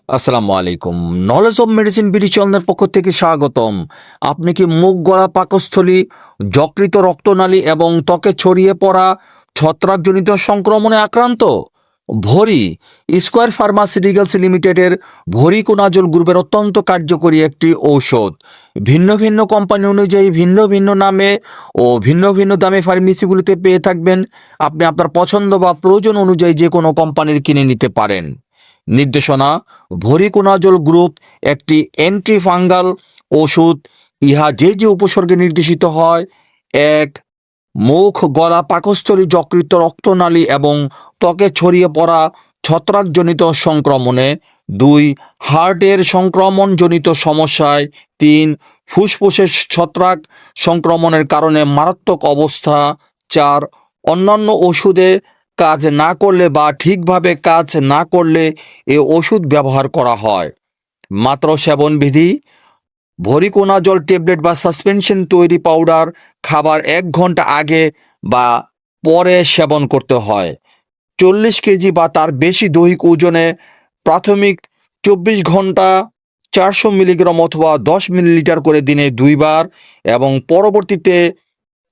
আসসালামু আলাইকুম। Knowledge of medicine BD চ্যানেলের পক্ষ থেকে স্বাগতম। আপনি কি মুখ গলা পাকস্থলী, যকৃত রক্তনালী এবং ত্বকে ছড়িয়ে পড়া ছত্রাকজনিত সংক্রমণে আক্রান্ত? ভরি স্কোয়ার ফার্মাসিউটিক্যালস লিমিটেডের ভরিকোনাজল গ্রুপের অত্যন্ত কার্যকরী একটি ঔষধ। ভিন্ন ভিন্ন কোম্পানি অনুযায়ী ভিন্ন ভিন্ন নামে ও ভিন্ন ভিন্ন দামে ফার্মেসিগুলিতে পেয়ে থাকবেন। আপনি আপনার পছন্দ বা প্রয়োজন অনুযায়ী যে কোনো কোম্পানির কিনে নিতে পারেন। নির্দেশনা: ভরিকোনাজল গ্রুপ একটি অ্যান্টিফাঙ্গাল ওষুধ। ইহা যে যে উপসর্গে নির্দেশিত হয়: ১. মুখ, গলা, পাকস্থলী, যকৃত, রক্তনালী এবং ত্বকে ছড়িয়ে পড়া ছত্রাকজনিত সংক্রমণে। ২. হার্টের সংক্রমণজনিত সমস্যায়। ৩. ফুসফুসের ছত্রাক সংক্রমণের কারণে মারাত্মক অবস্থা। ৪. অন্যান্য ওষুধে কাজ না করলে বা ঠিকভাবে কাজ না করলে এ ওষুধ ব্যবহার করা হয়। মাত্র সেবনবিধি: ভরিকোনাজল ট্যাবলেট বা সাসপেনশন তৈরি পাউডার খাবার ১ ঘন্টা আগে বা পরে সেবন করতে হয়। ৪০ কেজি বা তার বেশি দৈহিক ওজনে প্রাথমিক ২৪ ঘন্টা ৪০০ মিলিগ্রাম অথবা ১০ মিলিলিটার করে দিনে ২ বার এবং পরবর্তীতে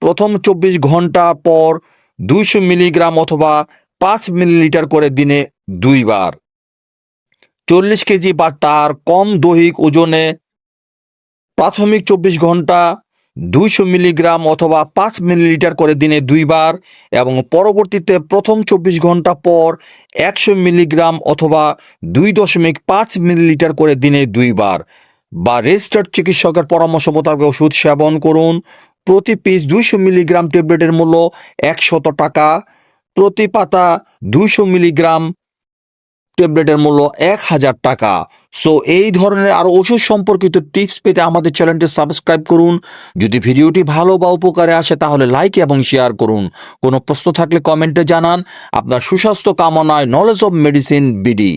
প্রথম ২৪ ঘন্টা পর ২০০ মিলিগ্রাম অথবা ৫ মিলিলিটার করে দিনে ২ বার। ৪০ কেজি বা তার কম দৈহিক ওজনে প্রাথমিক ২৪ ঘন্টা ২০০ মিলিগ্রাম অথবা ৫ মিলিলিটার করে দিনে ২ বার এবং পরবর্তীতে প্রথম ২৪ ঘন্টা পর ১০০ মিলিগ্রাম অথবা ২.৫ মিলিলিটার করে দিনে ২ বার বা রেজিস্টার্ড চিকিৎসকের পরামর্শ মোতাবেক ওষুধ সেবন করুন। প্রতি পিস ২০০ মিলিগ্রাম ট্যাবলেটের মূল্য ১০০ টাকা। প্রতি পাতা ২০০ মিলিগ্রাম ট্যাবলেটের মূল্য ১,০০০ টাকা। সো এই ধরনের আরও ওষুধ সম্পর্কিত টিপস পেতে আমাদের চ্যানেলটি সাবস্ক্রাইব করুন। যদি ভিডিওটি ভালো বা উপকারে আসে তাহলে লাইক এবং শেয়ার করুন। কোনো প্রশ্ন থাকলে কমেন্টে জানান। আপনার সুস্বাস্থ্য কামনায় নলেজ অব মেডিসিন বিডি।